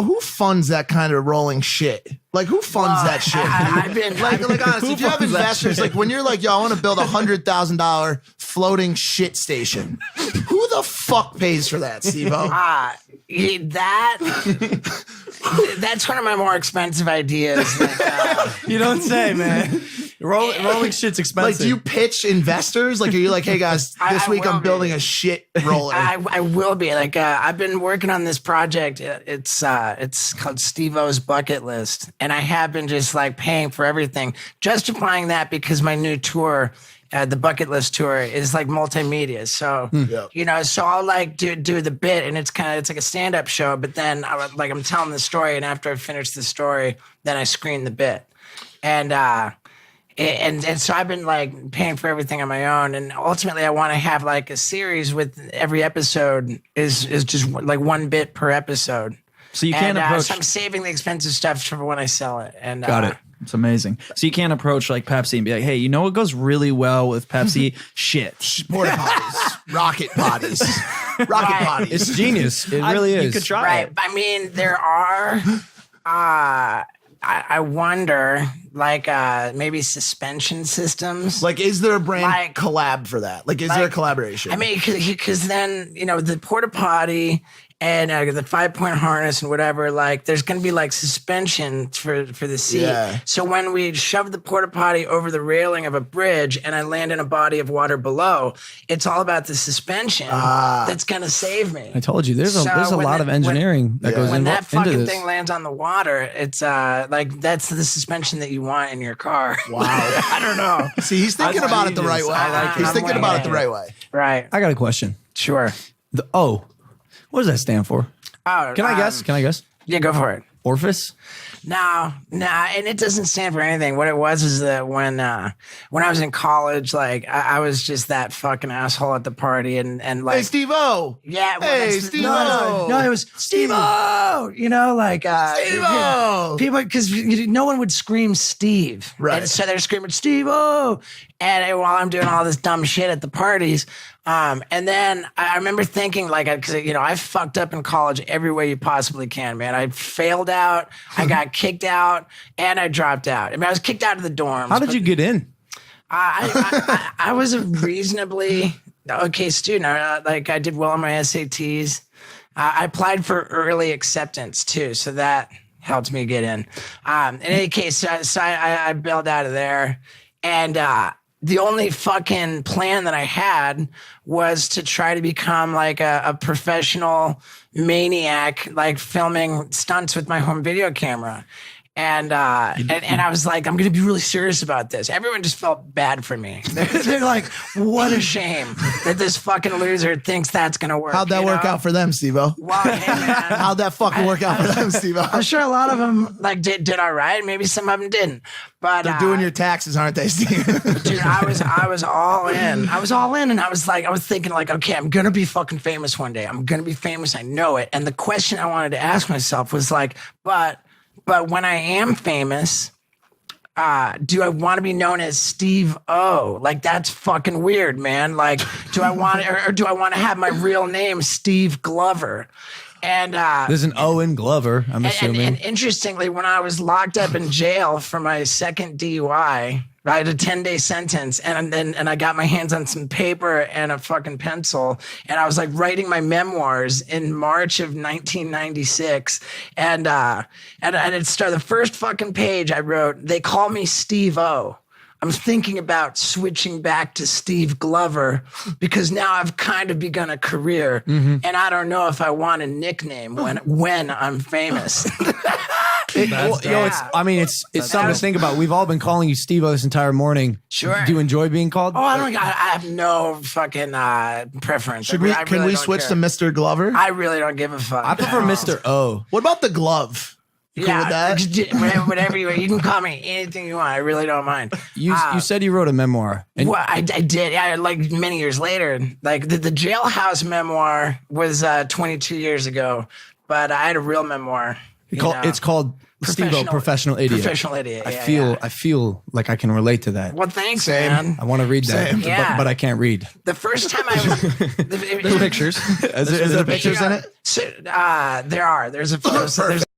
who funds that kind of rolling shit? Like, who funds that shit? I've been like honestly, if you have investors, like when you're like, yo, I want to build $100,000 floating shit station. Who the fuck pays for that, SteveO? That's one of my more expensive ideas. Like, you don't say, man. Rolling shit's expensive. Like, do you pitch investors? Like, are you like, hey guys, this week I'm building a shit roller? I will be. Like, I've been working on this project. It's called SteveO's Bucket List, and I have been just like paying for everything, justifying that because my new tour. The Bucket List tour is like multimedia. So, you know, so I'll like do the bit and it's like a stand-up show, but then I'm telling the story, and after I finish the story, then I screen the bit. And so I've been like paying for everything on my own. And ultimately I want to have like a series with every episode is just like one bit per episode. So you can't approach. So I'm saving the expensive stuff for when I sell it. And got it. It's amazing. So you can't approach like Pepsi and be like, hey, you know what goes really well with Pepsi? Shit. Porta potties. Rocket potties. Rocket potties. It's genius. It really is. You could try it. I mean, there are, I wonder, like maybe suspension systems. Like, is there a brand collab for that? Like, is there a collaboration? I mean, because then, you know, the porta potty and the 5-point harness and whatever, like there's going to be like suspension for the seat. Yeah. So when we shove the porta potty over the railing of a bridge and I land in a body of water below, it's all about the suspension that's going to save me. I told you, there's a lot of engineering that goes when that fucking into this. thing lands on the water, it's like that's the suspension that you want in your car. Wow. I don't know. See, he's thinking about it the right way. He's thinking about it the right way. Right. I got a question. Sure. The O. What does that stand for? Oh, Can I guess? Yeah, go for it. Orifice? No, and it doesn't stand for anything. What it was is that when I was in college, like I was just that fucking asshole at the party, and like, hey, SteveO. Yeah, well, hey, SteveO. No, it was SteveO. You know, like SteveO. People, because no one would scream Steve, right? And so they're screaming SteveO, and while I'm doing all this dumb shit at the parties. And then I remember thinking, like, because you know, I fucked up in college every way you possibly can, man. I failed out, I got kicked out, and I dropped out. I mean, I was kicked out of the dorms. How did you get in? I was a reasonably okay student. Like, I did well on my SATs. I applied for early acceptance too, so that helped me get in. In any case, so I bailed out of there, and the only fucking plan that I had was to try to become like a professional maniac, like filming stunts with my home video camera. And I was like, I'm going to be really serious about this. Everyone just felt bad for me. They're like, what a shame that this fucking loser thinks that's going to work. How'd that work out for them, SteveO? Well, hey, man. How'd that fucking work out for them, SteveO? I'm sure a lot of them like did all right. Maybe some of them didn't. But they're doing your taxes, aren't they, Steve? Dude, I was all in. I was all in, and I was thinking like, okay, I'm gonna be fucking famous one day. I'm gonna be famous. I know it. And the question I wanted to ask myself was like, but when I am famous, do I want to be known as SteveO? Like, that's fucking weird, man. Like, do I want or do I want to have my real name, Steve Glover? And there's an O in Glover, I'm assuming. And interestingly, when I was locked up in jail for my second DUI, I had a 10-day sentence, and I got my hands on some paper and a fucking pencil, and I was like writing my memoirs in March of 1996, and it started the first fucking page I wrote. They call me SteveO. I'm thinking about switching back to Steve Glover because now I've kind of begun a career, and I don't know if I want a nickname when I'm famous. It's something to think about. We've all been calling you SteveO this entire morning. Sure. Do you enjoy being called? Oh, I have no fucking preference. Can we switch to Mr. Glover? I really don't give a fuck. I prefer Mr. O. What about the glove? Cool with that? Whatever you can call me anything you want. I really don't mind. You said you wrote a memoir. Well, I did. Yeah, like many years later. Like the jailhouse memoir was 22 years ago, but I had a real memoir. It's called SteveO, Professional Idiot. Professional Idiot. I feel like I can relate to that. Well, thanks, Same. man. I want to read that, but I can't read. The first time I was... There's pictures. Is there pictures in it? So, there are. There's